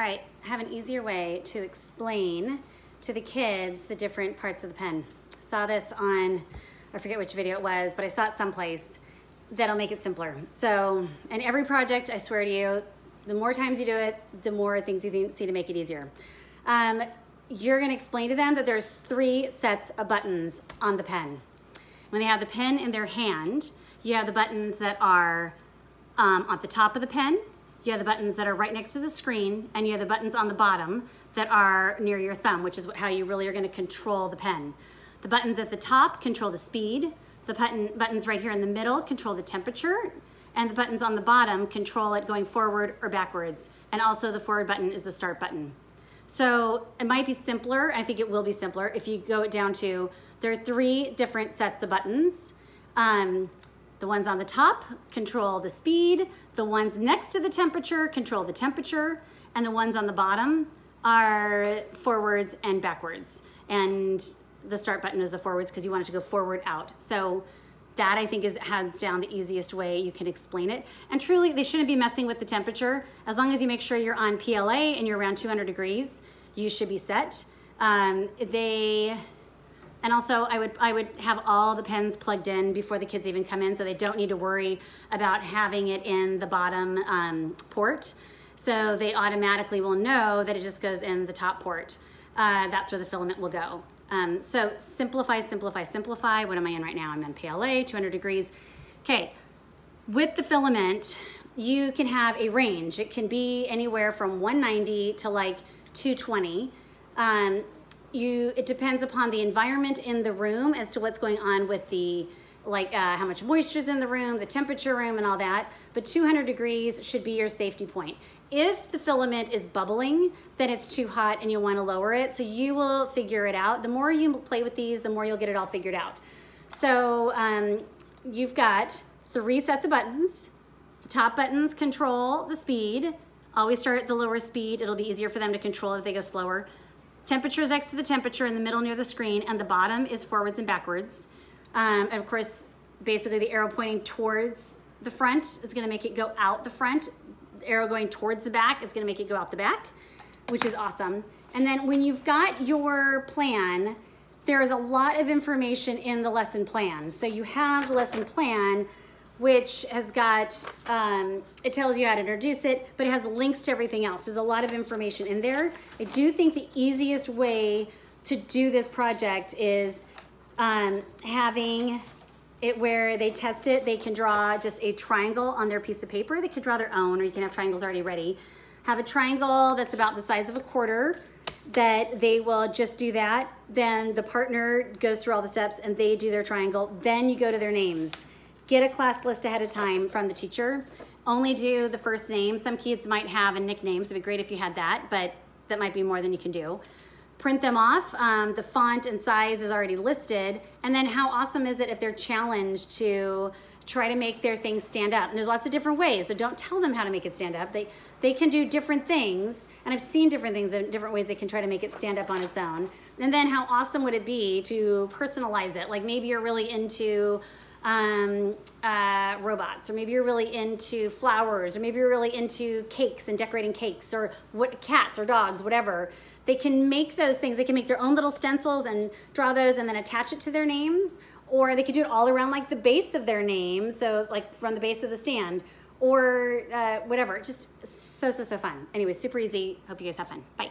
All right, I have an easier way to explain to the kids the different parts of the pen. Saw this on, I forget which video it was, but I saw it someplace that'll make it simpler. So, in every project, I swear to you, the more times you do it, the more things you see to make it easier. You're gonna explain to them that there's 3 sets of buttons on the pen. When they have the pen in their hand, you have the buttons that are at the top of the pen, you have the buttons that are right next to the screen, and you have the buttons on the bottom that are near your thumb, which is how you really are gonna control the pen. The buttons at the top control the speed, the buttons right here in the middle control the temperature, and the buttons on the bottom control it going forward or backwards. And also the forward button is the start button. So it might be simpler, I think it will be simpler, if you go it down to, there are 3 different sets of buttons. The ones on the top control the speed, the ones next to the temperature control the temperature, and the ones on the bottom are forwards and backwards. And the start button is the forwards because you want it to go forward out. So that I think is hands down the easiest way you can explain it. And truly, they shouldn't be messing with the temperature. As long as you make sure you're on PLA and you're around 200 degrees, you should be set. And also I would have all the pens plugged in before the kids even come in, so they don't need to worry about having it in the bottom port. So they automatically will know that it just goes in the top port. That's where the filament will go. So simplify, simplify, simplify. What am I in right now? I'm in PLA, 200 degrees. Okay, with the filament, you can have a range. It can be anywhere from 190 to like 220. It depends upon the environment in the room as to what's going on with the, how much moisture is in the room, the temperature room and all that, but 200 degrees should be your safety point. If the filament is bubbling, then it's too hot and you'll want to lower it, so you will figure it out. The more you play with these, the more you'll get it all figured out. So you've got 3 sets of buttons. The top buttons control the speed. Always start at the lower speed. It'll be easier for them to control if they go slower. Temperature is next to the temperature in the middle near the screen, and the bottom is forwards and backwards. And of course, basically the arrow pointing towards the front is gonna make it go out the front. The arrow going towards the back is gonna make it go out the back, which is awesome. And then when you've got your plan, there is a lot of information in the lesson plan. So you have the lesson plan, which has got, it tells you how to introduce it, but it has links to everything else. There's a lot of information in there. I do think the easiest way to do this project is having it where they test it. They can draw just a triangle on their piece of paper. They could draw their own, or you can have triangles already ready. Have a triangle that's about the size of a quarter, that they will just do that. Then the partner goes through all the steps and they do their triangle. Then you go to their names. Get a class list ahead of time from the teacher. Only do the first name. Some kids might have a nickname, so it'd be great if you had that, but that might be more than you can do. Print them off. The font and size is already listed. And then how awesome is it if they're challenged to try to make their things stand up? And there's lots of different ways, so don't tell them how to make it stand up. They can do different things, and I've seen different things in different ways they can try to make it stand up on its own. And then how awesome would it be to personalize it? Like maybe you're really into robots, or maybe you're really into flowers, or maybe you're really into cakes and decorating cakes, or cats or dogs, whatever. They can make those things. They can make their own little stencils and draw those and then attach it to their names, or they could do it all around like the base of their name, so like from the base of the stand, or whatever. Just so fun. Anyway, super easy. Hope you guys have fun. Bye.